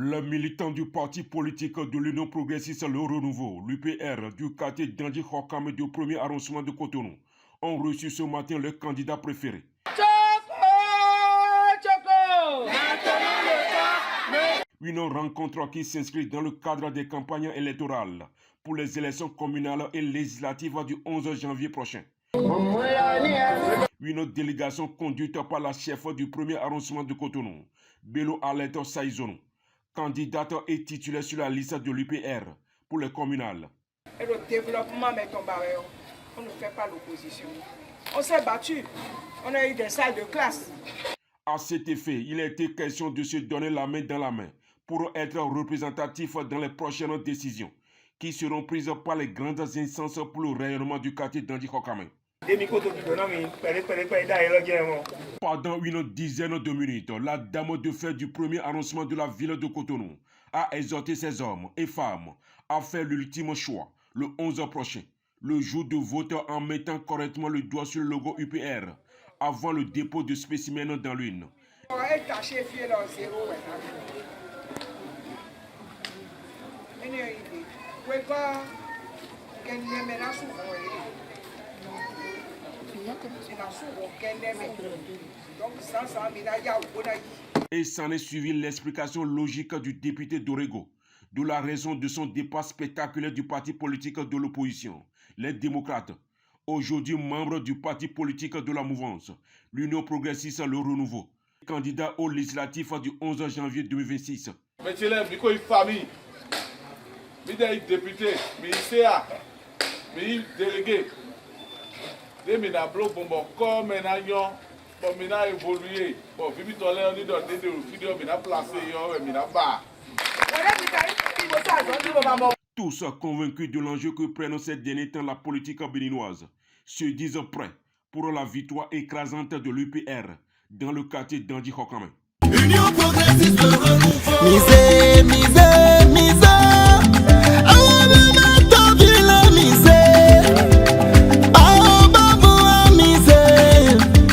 Les militants du parti politique de l'Union progressiste Le Renouveau, l'UPR, du quartier d'Andji Hokame du premier arrondissement de Cotonou, ont reçu ce matin leur candidat préféré. Une rencontre qui s'inscrit dans le cadre des campagnes électorales pour les élections communales et législatives du 11 janvier prochain. Une délégation conduite par la chef du premier arrondissement de Cotonou, Bello Alette Saïzonou, candidate et titulaire sur la liste de l'UPR pour les communales. Et le développement met en barrière. On ne fait pas l'opposition. On s'est battu. On a eu des salles de classe. À cet effet, il a été question de se donner la main dans la main pour être représentatif dans les prochaines décisions qui seront prises par les grandes instances pour le rayonnement du quartier d'Andji Hokame. Pendant une dizaine de minutes, la dame de fer du premier arrondissement de la ville de Cotonou a exhorté ses hommes et femmes à faire l'ultime choix le 11 prochain, le jour de vote, en mettant correctement le doigt sur le logo UPR avant le dépôt de spécimens dans l'urne. Et s'en est suivi l'explication logique du député d'Orego de la raison de son départ spectaculaire du parti politique de l'opposition, les démocrates, aujourd'hui membre du parti politique de la mouvance, l'Union progressiste Le Renouveau, candidat au législatif du 11 janvier 2026. Monsieur le Miko famille, mes députés, mes ICA, mes délégués, des minablo bonbon comme un agnon, bon mina évolué, bon vivi tolère ni dans des vidéos mina placé yo mina bas. Tous convaincus de l'enjeu que prennent ces derniers temps la politique béninoise, se disent prêts pour la victoire écrasante de l'UPR dans le quartier d'Andji Hokame. Union progressiste, le renouveau. Misé, misé.